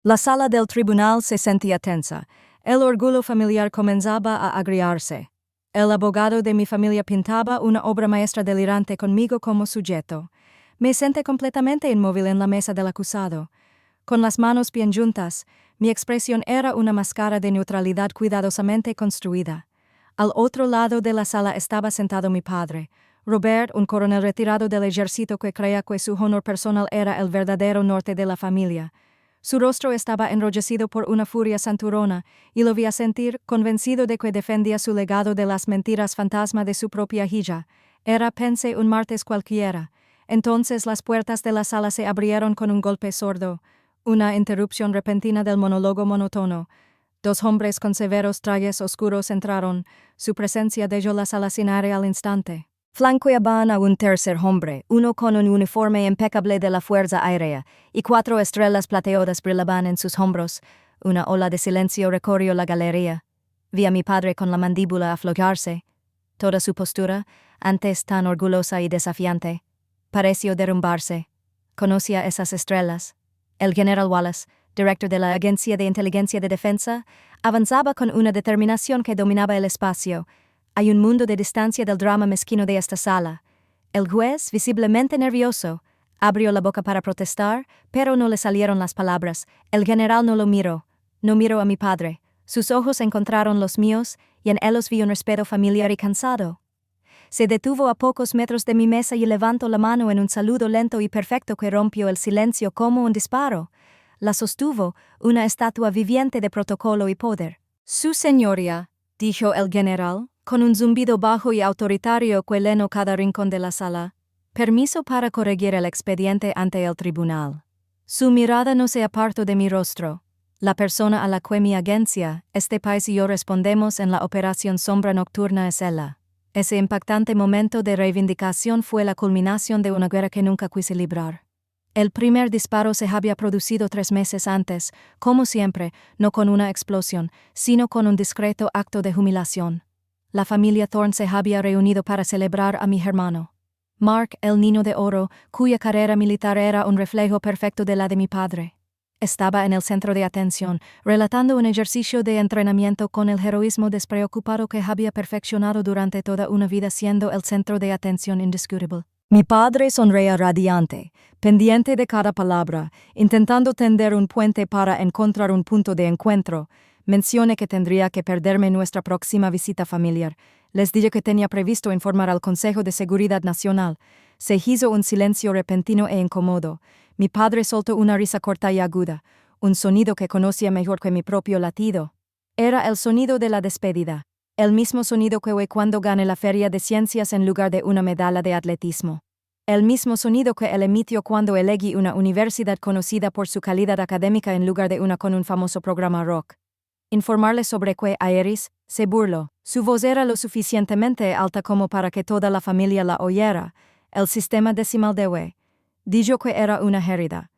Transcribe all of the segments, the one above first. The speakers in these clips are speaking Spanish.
La sala del tribunal se sentía tensa. El orgullo familiar comenzaba a agriarse. El abogado de mi familia pintaba una obra maestra delirante conmigo como sujeto. Me senté completamente inmóvil en la mesa del acusado. Con las manos bien juntas, mi expresión era una máscara de neutralidad cuidadosamente construida. Al otro lado de la sala estaba sentado mi padre, Robert, un coronel retirado del ejército que creía que su honor personal era el verdadero norte de la familia. Su rostro estaba enrojecido por una furia santurrona, y lo vi sentir, convencido de que defendía su legado de las mentiras fantasma de su propia hija. Era, pensé, un martes cualquiera. Entonces las puertas de la sala se abrieron con un golpe sordo, una interrupción repentina del monólogo monótono. Dos hombres con severos trajes oscuros entraron, su presencia dejó la sala sin aire al instante. Flanqueaban a un tercer hombre, uno con un uniforme impecable de la Fuerza Aérea, y 4 estrellas plateadas brillaban en sus hombros. Una ola de silencio recorrió la galería. Vi a mi padre con la mandíbula aflojarse. Toda su postura, antes tan orgullosa y desafiante, pareció derrumbarse. Conocía esas estrellas. El general Wallace, director de la Agencia de Inteligencia de Defensa, avanzaba con una determinación que dominaba el espacio. Hay un mundo de distancia del drama mezquino de esta sala. El juez, visiblemente nervioso, abrió la boca para protestar, pero no le salieron las palabras. El general no lo miró. No miró a mi padre. Sus ojos encontraron los míos, y en ellos vi un respeto familiar y cansado. Se detuvo a pocos metros de mi mesa y levantó la mano en un saludo lento y perfecto que rompió el silencio como un disparo. La sostuvo, una estatua viviente de protocolo y poder. «Su señoría», dijo el general, con un zumbido bajo y autoritario que llenó cada rincón de la sala, «permiso para corregir el expediente ante el tribunal». Su mirada no se apartó de mi rostro. La persona a la que mi agencia, este país y yo respondemos en la operación Sombra Nocturna es ella. Ese impactante momento de reivindicación fue la culminación de una guerra que nunca quise librar. El primer disparo se había producido 3 meses antes, como siempre, no con una explosión, sino con un discreto acto de humillación. La familia Thorne se había reunido para celebrar a mi hermano. Mark, el niño de oro, cuya carrera militar era un reflejo perfecto de la de mi padre. Estaba en el centro de atención, relatando un ejercicio de entrenamiento con el heroísmo despreocupado que había perfeccionado durante toda una vida, siendo el centro de atención indiscutible. Mi padre sonreía radiante, pendiente de cada palabra, intentando tender un puente para encontrar un punto de encuentro. Mencioné que tendría que perderme nuestra próxima visita familiar. Les dije que tenía previsto informar al Consejo de Seguridad Nacional. Se hizo un silencio repentino e incómodo. Mi padre soltó una risa corta y aguda, un sonido que conocía mejor que mi propio latido. Era el sonido de la despedida, el mismo sonido que oí cuando gané la feria de ciencias en lugar de una medalla de atletismo. El mismo sonido que él emitió cuando elegí una universidad conocida por su calidad académica en lugar de una con un famoso programa rock. Informarle sobre que Aeris se burló. Su voz era lo suficientemente alta como para que toda la familia la oyera. El sistema decimal de We dijo que era una herida.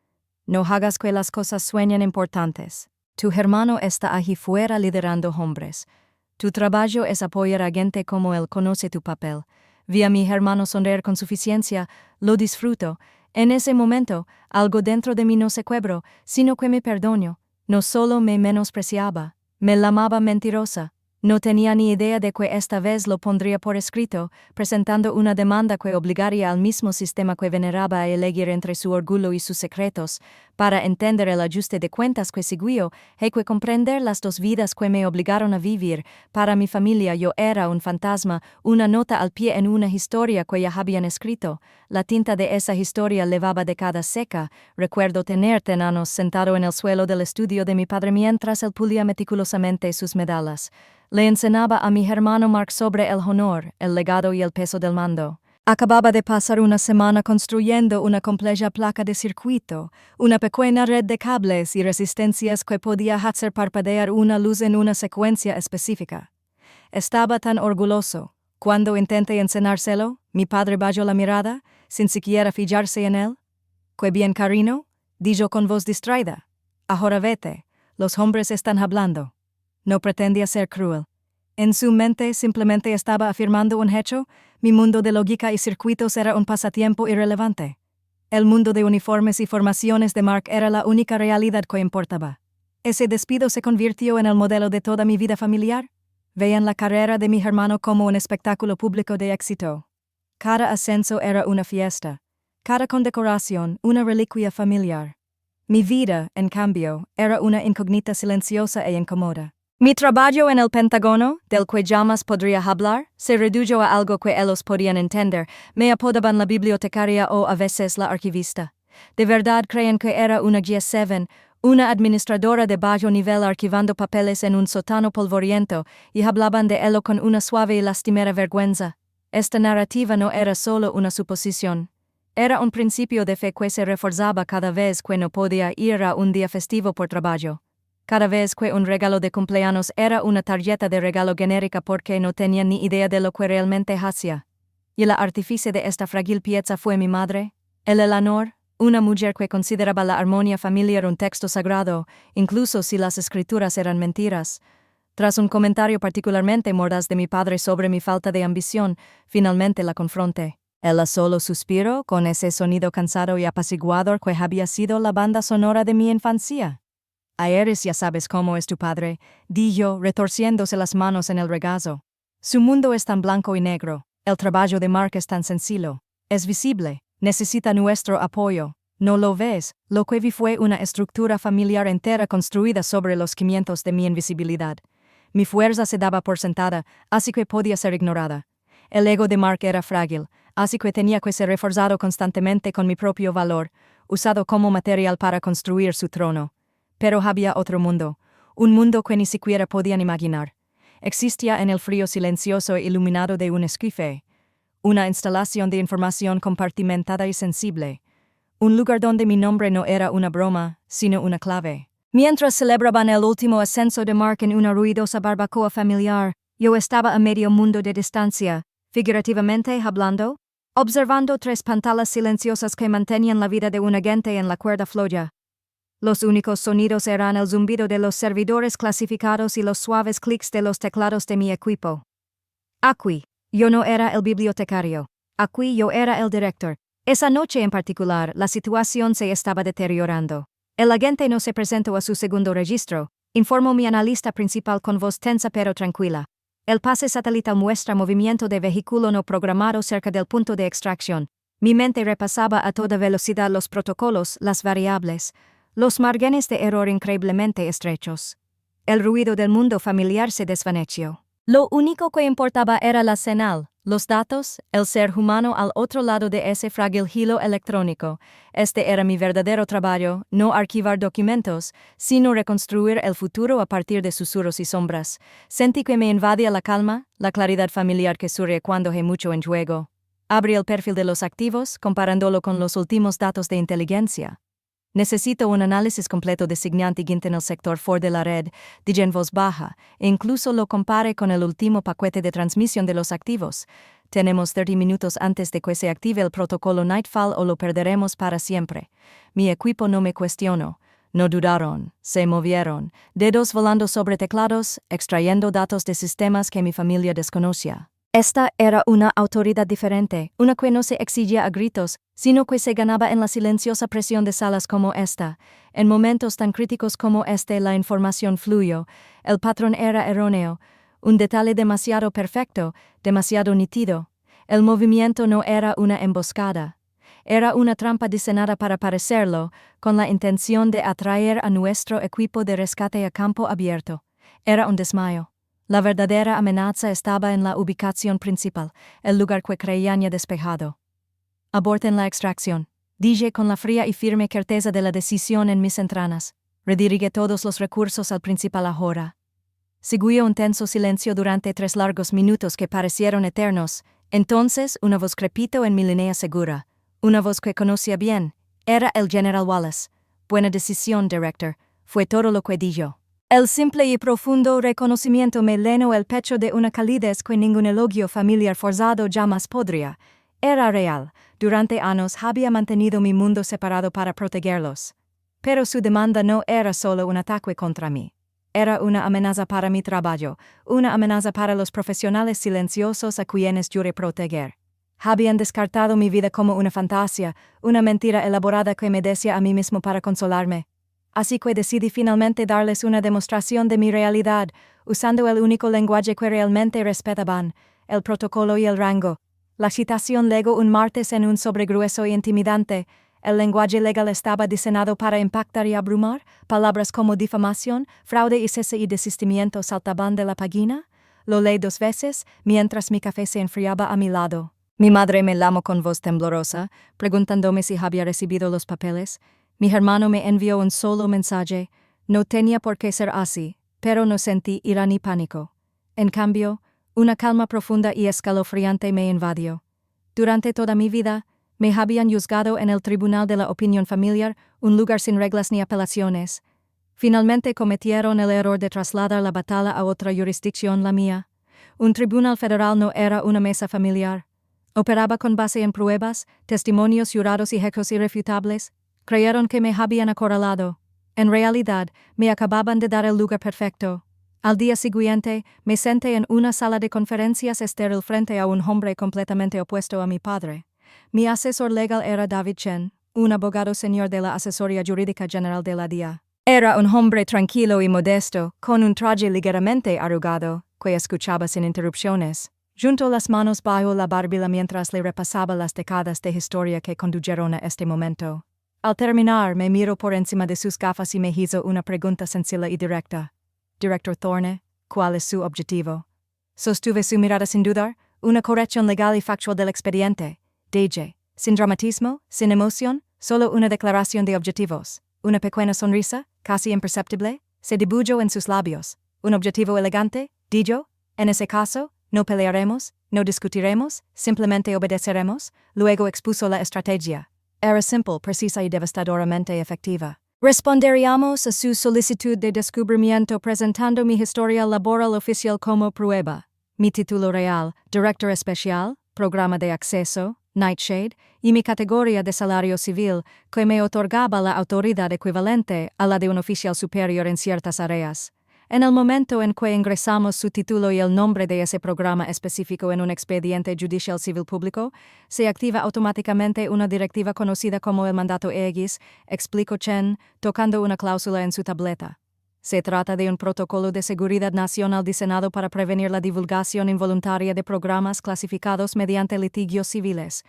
No hagas que las cosas sueñen importantes. Tu hermano está allí fuera liderando hombres. Tu trabajo es apoyar a gente como él. Conoce tu papel. Vi a mi hermano sonreír con suficiencia, lo disfruto. En ese momento, algo dentro de mí no se quebró, sino que me perdonó. No solo me menospreciaba, me llamaba mentirosa. No tenía ni idea de que esta vez lo pondría por escrito, presentando una demanda que obligaría al mismo sistema que veneraba a elegir entre su orgullo y sus secretos, para entender el ajuste de cuentas que siguió, y que comprender las 2 vidas que me obligaron a vivir. Para mi familia yo era un fantasma, una nota al pie en una historia que ya habían escrito. La tinta de esa historia levaba décadas seca. Recuerdo tener tenanos sentado en el suelo del estudio de mi padre mientras él pulía meticulosamente sus medallas. Le enseñaba a mi hermano Mark sobre el honor, el legado y el peso del mando. Acababa de pasar una semana construyendo una compleja placa de circuito, una pequeña red de cables y resistencias que podía hacer parpadear una luz en una secuencia específica. Estaba tan orgulloso. Cuando intenté enseñárselo, mi padre bajó la mirada, sin siquiera fijarse en él. «¿Qué bien, cariño?», dijo con voz distraída. «Ahora vete, los hombres están hablando». No pretendía ser cruel. En su mente simplemente estaba afirmando un hecho. Mi mundo de lógica y circuitos era un pasatiempo irrelevante. El mundo de uniformes y formaciones de Mark era la única realidad que importaba. Ese despido se convirtió en el modelo de toda mi vida familiar. Veían la carrera de mi hermano como un espectáculo público de éxito. Cada ascenso era una fiesta. Cada condecoración, una reliquia familiar. Mi vida, en cambio, era una incógnita silenciosa e incómoda. Mi trabajo en el Pentágono, del que jamás podría hablar, se redujo a algo que ellos podían entender. Me apodaban la bibliotecaria o a veces la archivista. De verdad creen que era una G7, una administradora de bajo nivel archivando papeles en un sótano polvoriento, y hablaban de ello con una suave y lastimera vergüenza. Esta narrativa no era solo una suposición. Era un principio de fe que se reforzaba cada vez que no podía ir a un día festivo por trabajo. Cada vez que un regalo de cumpleaños era una tarjeta de regalo genérica porque no tenía ni idea de lo que realmente hacía. Y la artífice de esta frágil pieza fue mi madre, Eleanor, una mujer que consideraba la armonía familiar un texto sagrado, incluso si las escrituras eran mentiras. Tras un comentario particularmente mordaz de mi padre sobre mi falta de ambición, finalmente la confronté. Ella solo suspiró con ese sonido cansado y apaciguador que había sido la banda sonora de mi infancia. Aeres ya sabes cómo es tu padre, di yo, retorciéndose las manos en el regazo. Su mundo es tan blanco y negro, el trabajo de Mark es tan sencillo, es visible, necesita nuestro apoyo. ¿No lo ves? Lo que vi fue una estructura familiar entera construida sobre los cimientos de mi invisibilidad. Mi fuerza se daba por sentada, así que podía ser ignorada. El ego de Mark era frágil, así que tenía que ser reforzado constantemente con mi propio valor, usado como material para construir su trono. Pero había otro mundo, un mundo que ni siquiera podían imaginar. Existía en el frío silencioso e iluminado de un esquife, una instalación de información compartimentada y sensible, un lugar donde mi nombre no era una broma, sino una clave. Mientras celebraban el último ascenso de Mark en una ruidosa barbacoa familiar, yo estaba a medio mundo de distancia, figurativamente hablando, observando tres pantalas silenciosas que mantenían la vida de un agente en la cuerda floja. Los únicos sonidos eran el zumbido de los servidores clasificados y los suaves clics de los teclados de mi equipo. Aquí, yo no era el bibliotecario. Aquí yo era el director. Esa noche en particular, la situación se estaba deteriorando. El agente no se presentó a su segundo registro, informó mi analista principal con voz tensa pero tranquila. El pase satelital muestra movimiento de vehículo no programado cerca del punto de extracción. Mi mente repasaba a toda velocidad los protocolos, las variables, los márgenes de error increíblemente estrechos. El ruido del mundo familiar se desvaneció. Lo único que importaba era la señal, los datos, el ser humano al otro lado de ese frágil hilo electrónico. Este era mi verdadero trabajo, no archivar documentos, sino reconstruir el futuro a partir de susurros y sombras. Sentí que me invadía la calma, la claridad familiar que surge cuando hay mucho en juego. Abrí el perfil de los activos, comparándolo con los últimos datos de inteligencia. Necesito un análisis completo designante en el sector Ford de la red, dije en voz baja, e incluso lo compare con el último paquete de transmisión de los activos. Tenemos 30 minutos antes de que se active el protocolo Nightfall o lo perderemos para siempre. Mi equipo no me cuestionó. No dudaron, se movieron, dedos volando sobre teclados, extrayendo datos de sistemas que mi familia desconocía. Esta era una autoridad diferente, una que no se exigía a gritos, sino que se ganaba en la silenciosa presión de salas como esta. En momentos tan críticos como este la información fluyó, el patrón era erróneo, un detalle demasiado perfecto, demasiado nítido. El movimiento no era una emboscada. Era una trampa diseñada para parecerlo, con la intención de atraer a nuestro equipo de rescate a campo abierto. Era un desmayo. La verdadera amenaza estaba en la ubicación principal, el lugar que creían ya despejado. Aborten la extracción, dije con la fría y firme certeza de la decisión en mis entrañas. Redirige todos los recursos al principal ahora. Siguió un tenso silencio durante 3 largos minutos que parecieron eternos. Entonces, una voz crepitó en mi línea segura. Una voz que conocía bien. Era el General Wallace. Buena decisión, Director. Fue todo lo que dijo. El simple y profundo reconocimiento me llenó el pecho de una calidez que ningún elogio familiar forzado jamás podría. Era real. Durante años había mantenido mi mundo separado para protegerlos. Pero su demanda no era solo un ataque contra mí. Era una amenaza para mi trabajo, una amenaza para los profesionales silenciosos a quienes juré proteger. Habían descartado mi vida como una fantasía, una mentira elaborada que me decía a mí mismo para consolarme. Así que decidí finalmente darles una demostración de mi realidad, usando el único lenguaje que realmente respetaban, el protocolo y el rango. La citación legó un martes en un sobre grueso e intimidante. El lenguaje legal estaba diseñado para impactar y abrumar. Palabras como difamación, fraude y cese y desistimiento saltaban de la página. Lo leí 2 veces, mientras mi café se enfriaba a mi lado. Mi madre me llamó con voz temblorosa, preguntándome si había recibido los papeles. Mi hermano me envió un solo mensaje. No tenía por qué ser así, pero no sentí ira ni pánico. En cambio, una calma profunda y escalofriante me invadió. Durante toda mi vida, me habían juzgado en el tribunal de la opinión familiar, un lugar sin reglas ni apelaciones. Finalmente cometieron el error de trasladar la batalla a otra jurisdicción, la mía. Un tribunal federal no era una mesa familiar. Operaba con base en pruebas, testimonios jurados y hechos irrefutables. Creyeron que me habían acorralado. En realidad, me acababan de dar el lugar perfecto. Al día siguiente, me senté en una sala de conferencias estéril frente a un hombre completamente opuesto a mi padre. Mi asesor legal era David Chen, un abogado senior de la Asesoría Jurídica General de la DIA. Era un hombre tranquilo y modesto, con un traje ligeramente arrugado, que escuchaba sin interrupciones. Juntó las manos bajo la barbilla mientras le repasaba las décadas de historia que condujeron a este momento. Al terminar, me miró por encima de sus gafas y me hizo una pregunta sencilla y directa. Director Thorne, ¿cuál es su objetivo? Sostuve su mirada sin dudar, una corrección legal y factual del expediente. DJ, sin dramatismo, sin emoción, solo una declaración de objetivos. Una pequeña sonrisa, casi imperceptible, se dibujó en sus labios. Un objetivo elegante, dijo, en ese caso, no pelearemos, no discutiremos, simplemente obedeceremos. Luego expuso la estrategia. Era simple, precisa y devastadoramente efectiva. Responderíamos a su solicitud de descubrimiento presentando mi historia laboral oficial como prueba. Mi título real, Director Especial, Programa de Acceso, Nightshade, y mi categoría de salario civil, que me otorgaba la autoridad equivalente a la de un oficial superior en ciertas áreas. En el momento en que ingresamos su título y el nombre de ese programa específico en un expediente judicial civil público, se activa automáticamente una directiva conocida como el mandato EGIS, explicó Chen, tocando una cláusula en su tableta. Se trata de un protocolo de seguridad nacional diseñado para prevenir la divulgación involuntaria de programas clasificados mediante litigios civiles.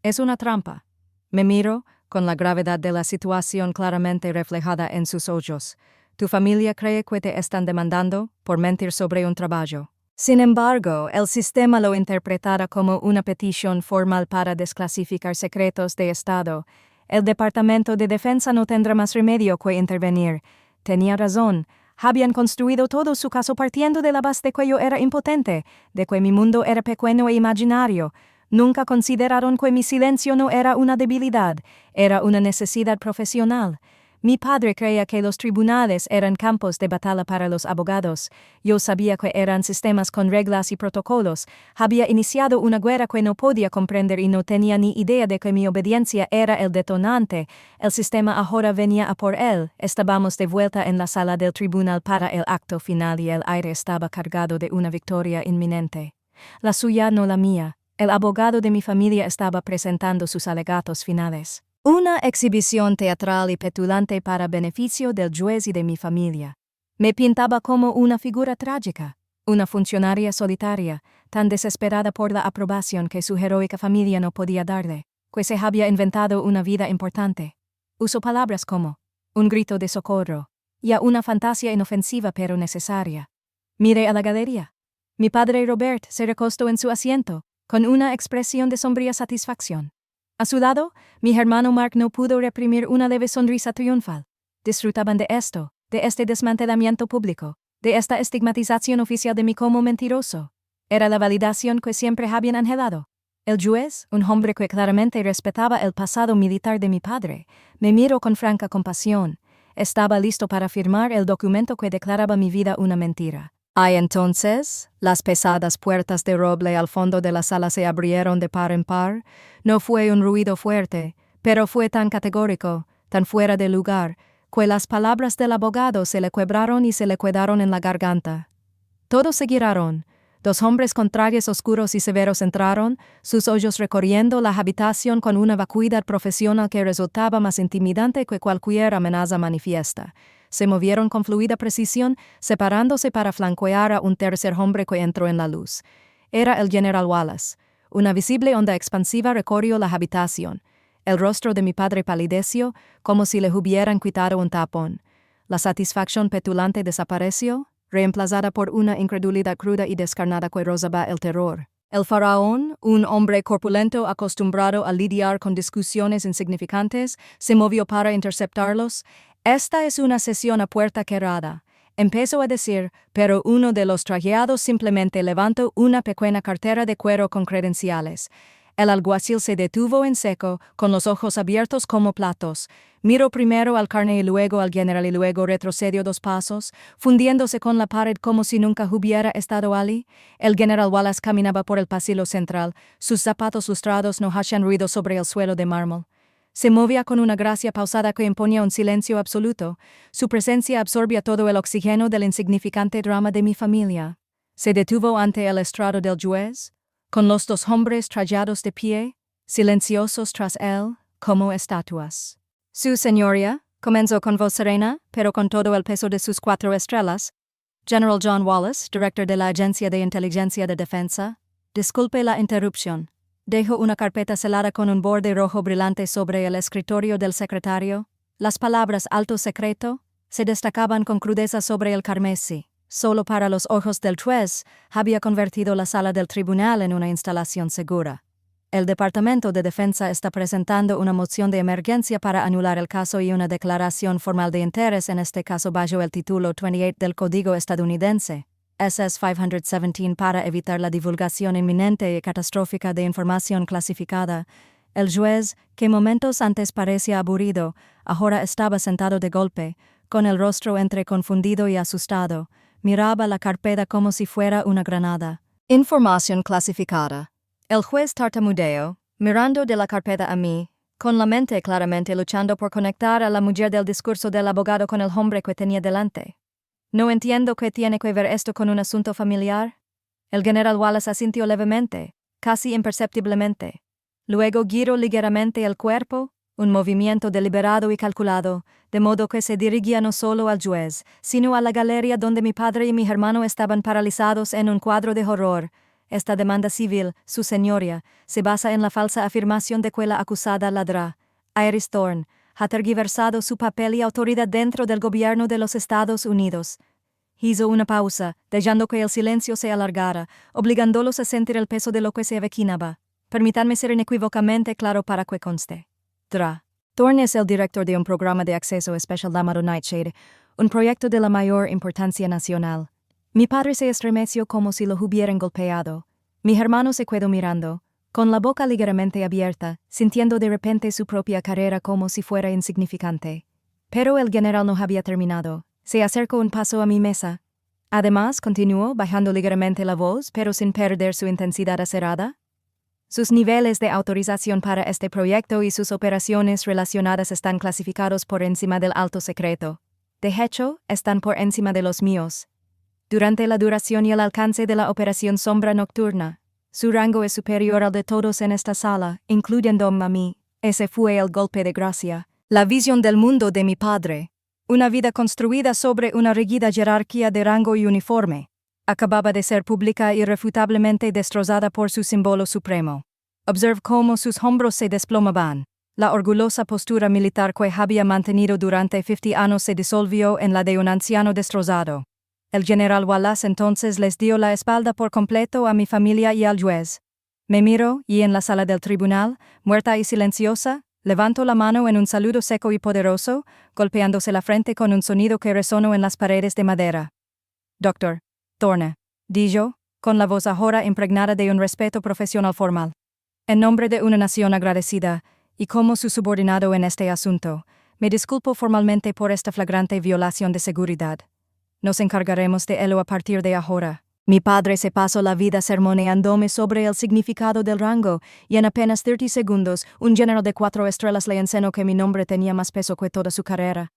Es una trampa. Me miro, con la gravedad de la situación claramente reflejada en sus ojos. Tu familia cree que te están demandando por mentir sobre un trabajo. Sin embargo, el sistema lo interpretará como una petición formal para desclasificar secretos de Estado. El Departamento de Defensa no tendrá más remedio que intervenir. Tenía razón. Habían construido todo su caso partiendo de la base de que yo era impotente, de que mi mundo era pequeño e imaginario. Nunca consideraron que mi silencio no era una debilidad, era una necesidad profesional. Mi padre creía que los tribunales eran campos de batalla para los abogados. Yo sabía que eran sistemas con reglas y protocolos. Había iniciado una guerra que no podía comprender y no tenía ni idea de que mi obediencia era el detonante. El sistema ahora venía a por él. Estábamos de vuelta en la sala del tribunal para el acto final y el aire estaba cargado de una victoria inminente. La suya, no la mía. El abogado de mi familia estaba presentando sus alegatos finales. Una exhibición teatral y petulante para beneficio del juez y de mi familia. Me pintaba como una figura trágica, una funcionaria solitaria, tan desesperada por la aprobación que su heroica familia no podía darle, que se había inventado una vida importante. Usó palabras como un grito de socorro, y a una fantasía inofensiva pero necesaria. Miré a la galería. Mi padre Robert se recostó en su asiento, con una expresión de sombría satisfacción. A su lado, mi hermano Mark no pudo reprimir una leve sonrisa triunfal. Disfrutaban de esto, de este desmantelamiento público, de esta estigmatización oficial de mí como mentiroso. Era la validación que siempre habían anhelado. El juez, un hombre que claramente respetaba el pasado militar de mi padre, me miró con franca compasión. Estaba listo para firmar el documento que declaraba mi vida una mentira. Entonces, las pesadas puertas de roble al fondo de la sala se abrieron de par en par. No fue un ruido fuerte, pero fue tan categórico, tan fuera de lugar, que las palabras del abogado se le quebraron y se le quedaron en la garganta. Todos se giraron. Dos hombres con trajes oscuros y severos entraron, sus ojos recorriendo la habitación con una vacuidad profesional que resultaba más intimidante que cualquier amenaza manifiesta. Se movieron con fluida precisión, separándose para flanquear a un tercer hombre que entró en la luz. Era el general Wallace. Una visible onda expansiva recorrió la habitación. El rostro de mi padre palideció, como si le hubieran quitado un tapón. La satisfacción petulante desapareció, reemplazada por una incredulidad cruda y descarnada que rozaba el terror. El faraón, un hombre corpulento acostumbrado a lidiar con discusiones insignificantes, se movió para interceptarlos. «Esta es una sesión a puerta cerrada», empezó a decir, pero uno de los trajeados simplemente levantó una pequeña cartera de cuero con credenciales. El alguacil se detuvo en seco, con los ojos abiertos como platos. Miró primero al carne y luego al general y luego retrocedió 2 pasos, fundiéndose con la pared como si nunca hubiera estado allí. El general Wallace caminaba por el pasillo central. Sus zapatos lustrados no hacían ruido sobre el suelo de mármol. Se movía con una gracia pausada que imponía un silencio absoluto. Su presencia absorbía todo el oxígeno del insignificante drama de mi familia. Se detuvo ante el estrado del juez, con los 2 hombres trajados de pie, silenciosos tras él, como estatuas. «Su señoría», comenzó con voz serena, pero con todo el peso de sus 4 estrellas, General John Wallace, director de la Agencia de Inteligencia de Defensa, disculpe la interrupción. Dejó una carpeta celada con un borde rojo brillante sobre el escritorio del secretario. Las palabras «alto secreto» se destacaban con crudeza sobre el carmesí. Solo para los ojos del juez, había convertido la sala del tribunal en una instalación segura. El Departamento de Defensa está presentando una moción de emergencia para anular el caso y una declaración formal de interés en este caso bajo el título 28 del Código estadounidense, SS 517, para evitar la divulgación inminente y catastrófica de información clasificada. El juez, que momentos antes parecía aburrido, ahora estaba sentado de golpe, con el rostro entre confundido y asustado. Miraba la carpeta como si fuera una granada. Información clasificada. El juez tartamudeó, mirando de la carpeta a mí, con la mente claramente luchando por conectar a la mujer del discurso del abogado con el hombre que tenía delante. «No entiendo qué tiene que ver esto con un asunto familiar». El general Wallace asintió levemente, casi imperceptiblemente. Luego giró ligeramente el cuerpo, un movimiento deliberado y calculado, de modo que se dirigía no solo al juez, sino a la galería donde mi padre y mi hermano estaban paralizados en un cuadro de horror. «Esta demanda civil, su señoría, se basa en la falsa afirmación de que la acusada ladra. Iris Thorne ha tergiversado su papel y autoridad dentro del gobierno de los Estados Unidos». Hizo una pausa, dejando que el silencio se alargara, obligándolos a sentir el peso de lo que se avecinaba. Permítanme ser inequívocamente claro para que conste. Thorne es el director de un programa de acceso especial llamado Nightshade, un proyecto de la mayor importancia nacional. Mi padre se estremeció como si lo hubieran golpeado. Mi hermano se quedó mirando, con la boca ligeramente abierta, sintiendo de repente su propia carrera como si fuera insignificante. Pero el general no había terminado. Se acercó un paso a mi mesa. Además, continuó, bajando ligeramente la voz, pero sin perder su intensidad acerada. Sus niveles de autorización para este proyecto y sus operaciones relacionadas están clasificados por encima del alto secreto. De hecho, están por encima de los míos. Durante la duración y el alcance de la operación Sombra Nocturna, su rango es superior al de todos en esta sala, incluyendo a mí. Ese fue el golpe de gracia. La visión del mundo de mi padre, una vida construida sobre una rígida jerarquía de rango y uniforme, acababa de ser pública e irrefutablemente destrozada por su símbolo supremo. Observe cómo sus hombros se desplomaban. La orgullosa postura militar que había mantenido durante 50 años se disolvió en la de un anciano destrozado. El general Wallace entonces les dio la espalda por completo a mi familia y al juez. Me miró y en la sala del tribunal, muerta y silenciosa, levantó la mano en un saludo seco y poderoso, golpeándose la frente con un sonido que resonó en las paredes de madera. «Doctor Thorne», di yo, con la voz ahora impregnada de un respeto profesional formal. «En nombre de una nación agradecida, y como su subordinado en este asunto, me disculpo formalmente por esta flagrante violación de seguridad. Nos encargaremos de ello a partir de ahora». Mi padre se pasó la vida sermoneándome sobre el significado del rango, y en apenas 30 segundos, un general de 4 estrellas le enseñó que mi nombre tenía más peso que toda su carrera.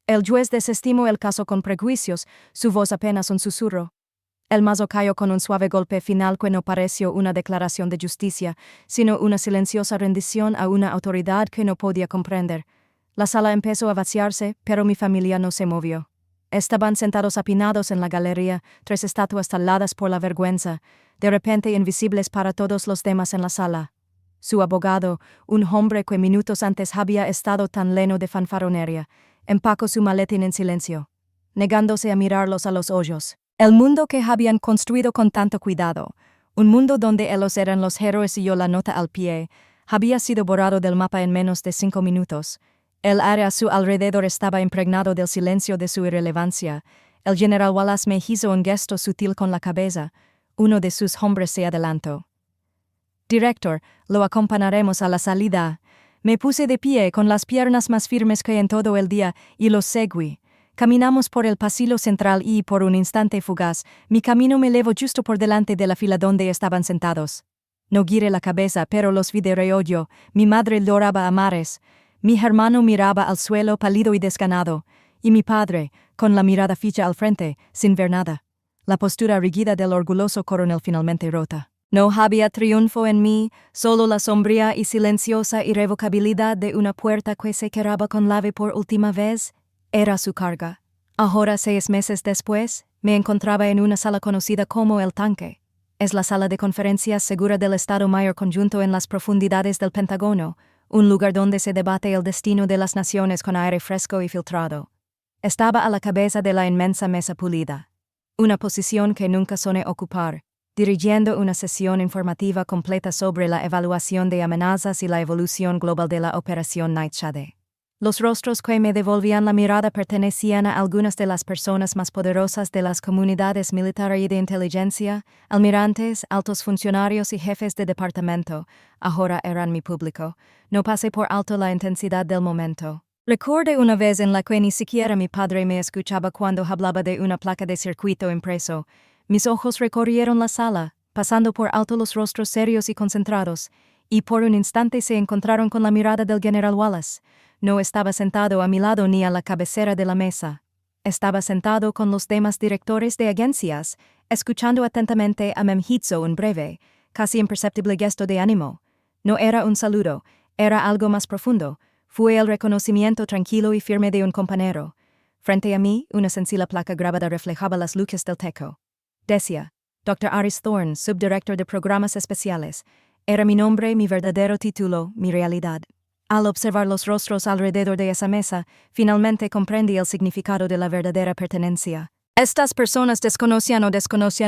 El juez desestimó el caso con prejuicios, su voz apenas un susurro. El mazo cayó con un suave golpe final que no pareció una declaración de justicia, sino una silenciosa rendición a una autoridad que no podía comprender. La sala empezó a vaciarse, pero mi familia no se movió. Estaban sentados apinados en la galería, 3 estatuas taladas por la vergüenza, de repente invisibles para todos los demás en la sala. Su abogado, un hombre que minutos antes había estado tan lleno de fanfaronería, empacó su maletín en silencio, negándose a mirarlos a los ojos. El mundo que habían construido con tanto cuidado, un mundo donde ellos eran los héroes y yo la nota al pie, había sido borrado del mapa en menos de 5 minutos. El aire a su alrededor estaba impregnado del silencio de su irrelevancia. El general Wallace me hizo un gesto sutil con la cabeza. Uno de sus hombres se adelantó. «Director, lo acompañaremos a la salida». Me puse de pie con las piernas más firmes que en todo el día y los seguí. Caminamos por el pasillo central y, por un instante fugaz, mi camino me levó justo por delante de la fila donde estaban sentados. No giré la cabeza, pero los vi de reojo. Mi madre lloraba a mares. Mi hermano miraba al suelo pálido y desganado. Y mi padre, con la mirada fija al frente, sin ver nada. La postura rígida del orgulloso coronel finalmente rota. No había triunfo en mí, solo la sombría y silenciosa irrevocabilidad de una puerta que se cerraba con llave por última vez. Era su carga. Ahora, 6 meses después, me encontraba en una sala conocida como el Tanque. Es la sala de conferencias segura del Estado Mayor Conjunto en las profundidades del Pentágono, un lugar donde se debate el destino de las naciones con aire fresco y filtrado. Estaba a la cabeza de la inmensa mesa pulida. Una posición que nunca soñé ocupar, dirigiendo una sesión informativa completa sobre la evaluación de amenazas y la evolución global de la Operación Nightshade. Los rostros que me devolvían la mirada pertenecían a algunas de las personas más poderosas de las comunidades militar y de inteligencia, almirantes, altos funcionarios y jefes de departamento. Ahora eran mi público. No pasé por alto la intensidad del momento. Recordé una vez en la que ni siquiera mi padre me escuchaba cuando hablaba de una placa de circuito impreso. Mis ojos recorrieron la sala, pasando por alto los rostros serios y concentrados, y por un instante se encontraron con la mirada del general Wallace. No estaba sentado a mi lado ni a la cabecera de la mesa. Estaba sentado con los demás directores de agencias, escuchando atentamente a Mem hizo un breve, casi imperceptible gesto de ánimo. No era un saludo, era algo más profundo. Fue el reconocimiento tranquilo y firme de un compañero. Frente a mí, una sencilla placa grabada reflejaba las luces del techo. Decía, Dr. Aris Thorne, subdirector de programas especiales. Era mi nombre, mi verdadero título, mi realidad. Al observar los rostros alrededor de esa mesa, finalmente comprendí el significado de la verdadera pertenencia. Estas personas desconocían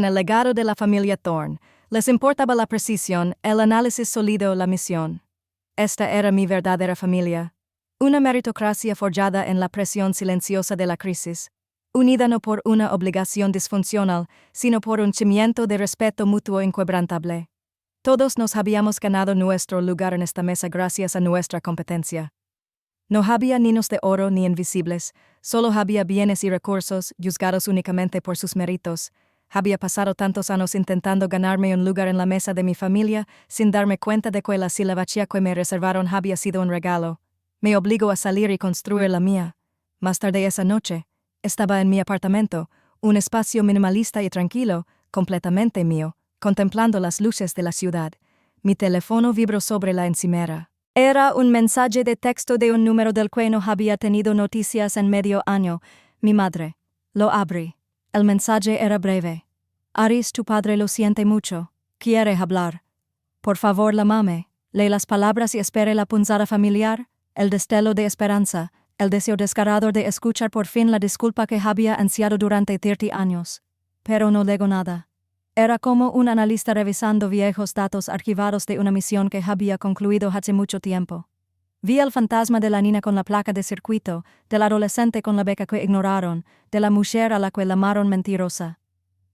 el legado de la familia Thorne. Les importaba la precisión, el análisis sólido, la misión. Esta era mi verdadera familia. Una meritocracia forjada en la presión silenciosa de la crisis. Unida no por una obligación disfuncional, sino por un cimiento de respeto mutuo inquebrantable. Todos nos habíamos ganado nuestro lugar en esta mesa gracias a nuestra competencia. No había niños de oro ni invisibles, solo había bienes y recursos, juzgados únicamente por sus méritos. Había pasado tantos años intentando ganarme un lugar en la mesa de mi familia, sin darme cuenta de que la silabachía que me reservaron había sido un regalo. Me obligó a salir y construir la mía. Más tarde esa noche, estaba en mi apartamento, un espacio minimalista y tranquilo, completamente mío, contemplando las luces de la ciudad. Mi teléfono vibró sobre la encimera. Era un mensaje de texto de un número del que no había tenido noticias en medio año. Mi madre. Lo abrí. El mensaje era breve. Aris, tu padre lo siente mucho. Quiere hablar. Por favor, llámame. Lee las palabras y espere la punzada familiar, el destello de esperanza, el deseo descarado de escuchar por fin la disculpa que había ansiado durante 30 años. Pero no legó nada. Era como un analista revisando viejos datos archivados de una misión que había concluido hace mucho tiempo. Vi el fantasma de la niña con la placa de circuito, del adolescente con la beca que ignoraron, de la mujer a la que llamaron mentirosa.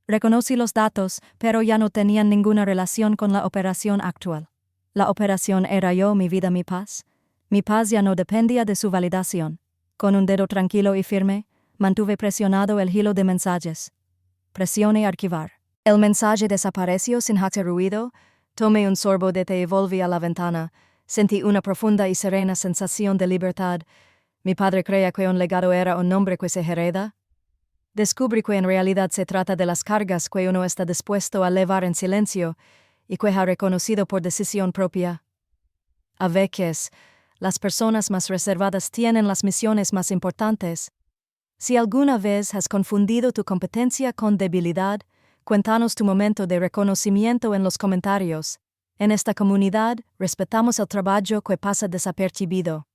Reconocí los datos, pero ya no tenían ninguna relación con la operación actual. La operación era yo, mi vida, mi paz. Mi paz ya no dependía de su validación. Con un dedo tranquilo y firme, mantuve presionado el hilo de mensajes. Presioné archivar. El mensaje desapareció sin hacer ruido. Tomé un sorbo de té y volví a la ventana. Sentí una profunda y serena sensación de libertad. Mi padre creía que un legado era un nombre que se hereda. Descubrí que en realidad se trata de las cargas que uno está dispuesto a llevar en silencio y que ha reconocido por decisión propia. A veces, las personas más reservadas tienen las misiones más importantes. Si alguna vez has confundido tu competencia con debilidad, cuéntanos tu momento de reconocimiento en los comentarios. En esta comunidad, respetamos el trabajo que pasa desapercibido.